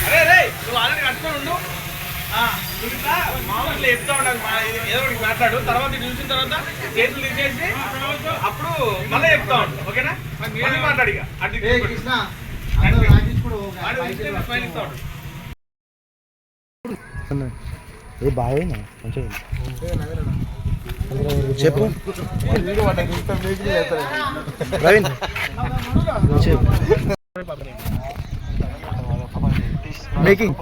అరే నువ్వు ఆల్రెడీ కట్టుకొని ఉండు. మామూలు చెప్తా ఉండాలి, ఏదో ఒకటి మాట్లాడు. తర్వాత చూసిన తర్వాత చేతులు తీసేసి అప్పుడు మళ్ళీ చెప్తా ఉండు. ఓకేనా? మళ్ళీ మాట్లాడి బాగా మంచిగా చెప్పు ప్రవీణ్. మేకింగ్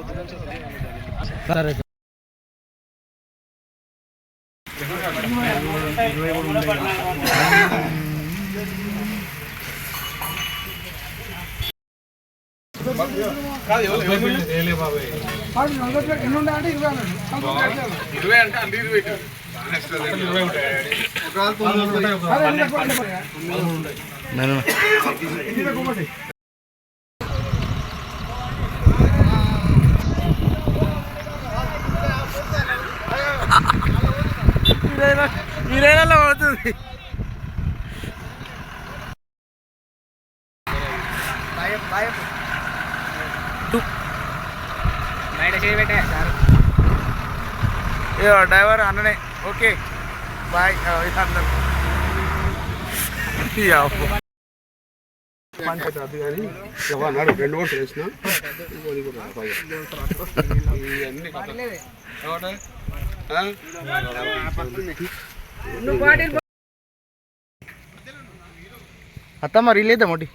సరే. ఇరేలలో పడుతుంది. డ్రైవర్ అన్ననే. Okay bye. రెండు కూడా వేసిన అత్తమ్మ రీలేదా మొటి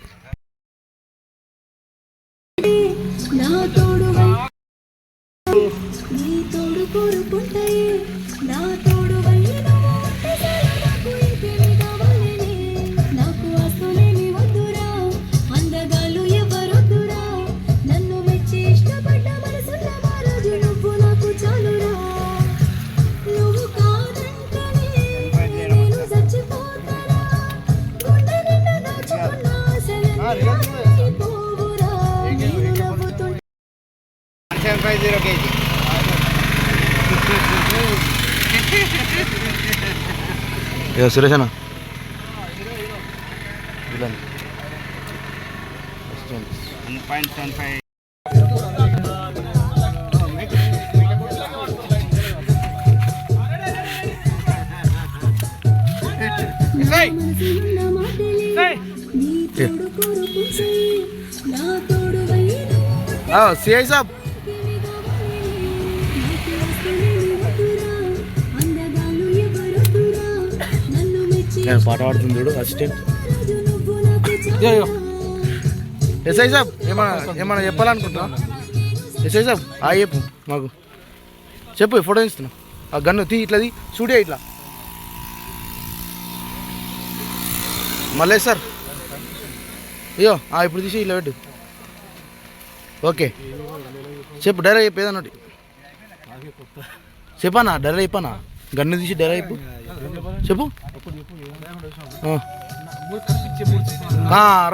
సురేష్ అన్న సిఐ సాబ్ పాట పాడుతుంది చూడు అసిస్టెంట్. ఎస్ఐ సాబ్ ఏమన్నా చెప్పాలనుకుంటున్నా? ఎస్ఐ సాబ్ చెప్పు మాకు చెప్పు. ఫోటో ఇస్తున్నా. ఆ గన్ను తీ, ఇట్లా స్టూడియో ఇట్లా. మళ్ళీ సార్ అయ్యో ఇప్పుడు తీసి ఇలా పెట్టు. ఓకే చెప్పు, డైరెక్ట్ చెప్పు ఏదన్నటి చెప్పానా? డైరెక్ట్ చెప్పానా? గన్ను తీసి డైరెక్ట్ చెప్పు. చెప్పు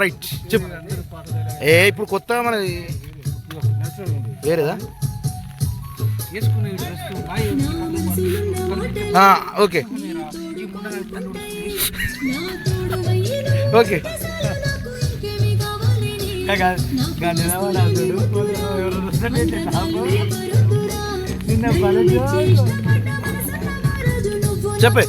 రైట్ చెప్పు. ఇప్పుడు కొత్తగా మనది వేరేదా? ఓకే ఓకే చెప్పే.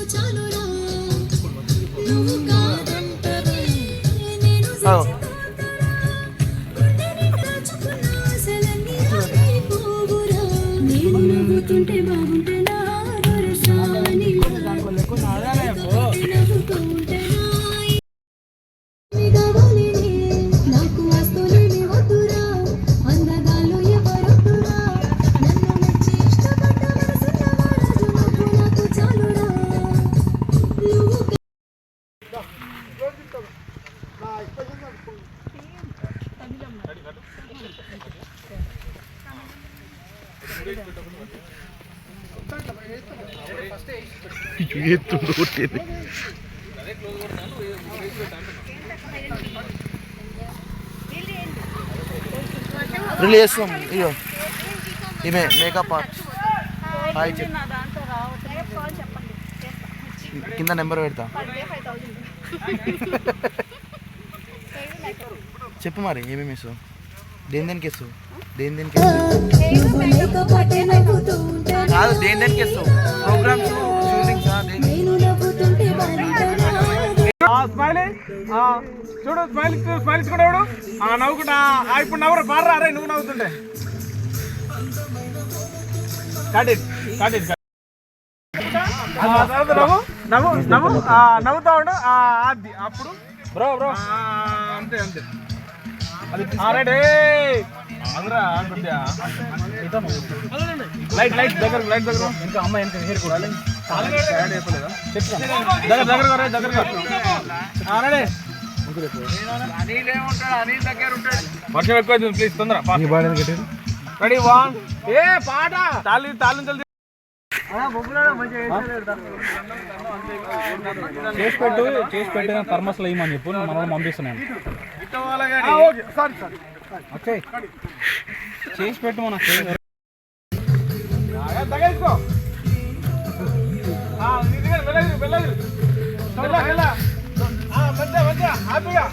రిలీజ్ చేస్తాం. ఇగో ఈమె మేకప్ ఆర్ట్. హాయ్ చెప్పు. నా దాంట్లో రావట్లేదు. కాల్ చెప్పండి చేస్తా. కింద నెంబర్ పెడతా. 5,000. చెప్పు మరి ఏమేమి ఇస్తావు, దేనికి ఇస్తావు, దేనికి కాదు, దేనికి ఇస్తావు, ప్రోగ్రామ్స్ షూటింగ్స్ స్మైలీ చూడు, స్మైల్ స్మైల్ కూడా నవ్వుకుంటా. ఇప్పుడు నవ్వరు పాడరా, అరే నువ్వు నవ్వుతుంటే నవ్వు నవ్వు నవ్వు నవ్వుతా ఉండు. అది అప్పుడు బ్రో బ్రో అంతే అంతే. రెడీ అందురా లైట్ లైట్ దగ్గర లైట్ దగ్గర ఇంకా అమ్మాయి ఎంత హెయిర్ కూడా దగ్గర దగ్గర రెడీ. వర్షం ఎక్కువ ప్లీజ్ తొందర. రెడీ 1 ఏ పాట తాళి తాళి చల్లి చేసి పెట్టిన థర్మస్లో ఇవ్వమని చెప్పు, మనం పంపిస్తున్నాను. ఓకే చేసి పెట్టు మన హ్యాపీగా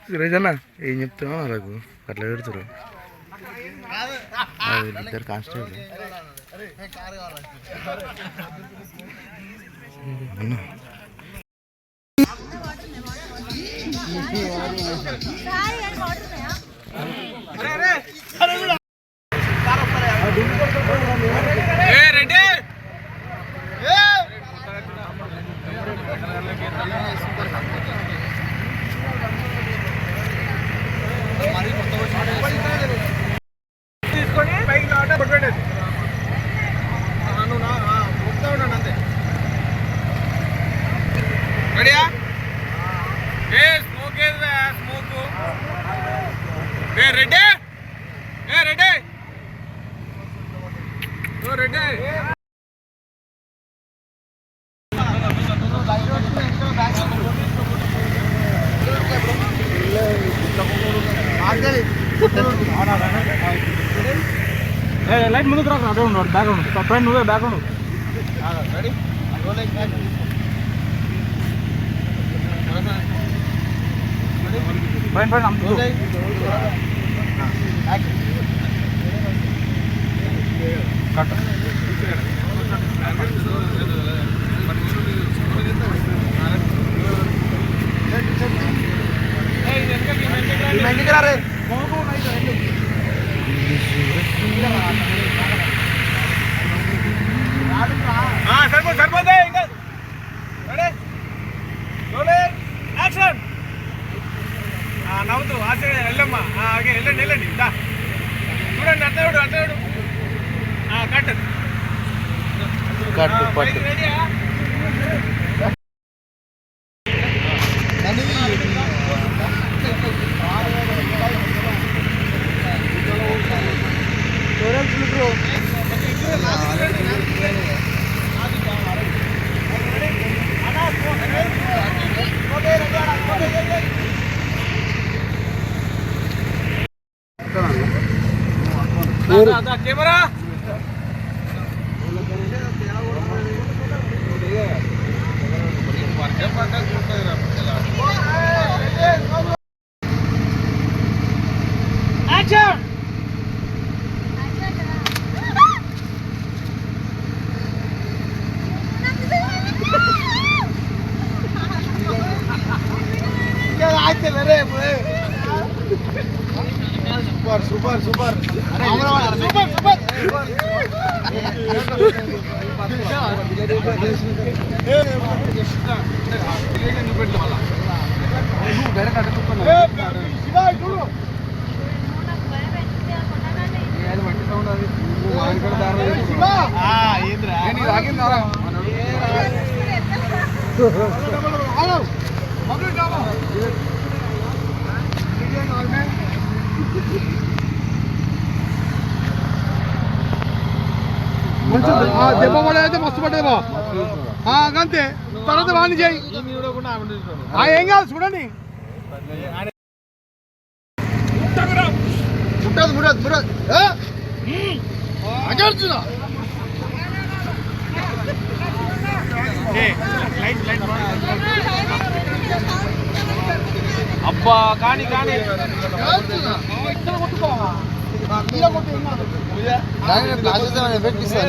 సురేష్ అన్న ఏం చెప్తావు నాకు అట్లా పెడతారు ఇద్దరు కానిస్టేబుల్ అన్న. తీసుకొని బైక్ కొట్టేది మొత్తం ఉండండి అంతే. రెడీయా? ఏ స్మోక్ ఏది స్మోక్? ఏ రెడీ? ఏ రెడీ? రెడీ? లైట్ ముందుకు రాకు, అదే ఉన్నాడు బ్యాక్గ్రౌండ్ ఫ్రెండ్, నువ్వే బ్యాక్గ్రౌండ్. రెడీ? ఫ్రెండ్ ఫ్రెండ్ అమ్ముతూ కట్ సరిపోతే ఇంకా రెడీ? యాక్షన్. నవ్వుతూ ఆశ వెళ్ళమ్మా. వెళ్ళండి వెళ్ళండి. చూడండి అట్లా చూడు అట్లా చూడు. కట్టు కట్టు పట్టు రెడీయా? కెమెరా వర్గం పంట సూపర్ సూపర్ దెబ్బ పడేది మస్తు పడ్డది బా అంతే తర్వాత వాణి చేయి ఏం కాదు చూడండి ముట్టదు అగర్జున అబ్బా కానీ కానీ ఎఫెక్ట్ ఇస్తా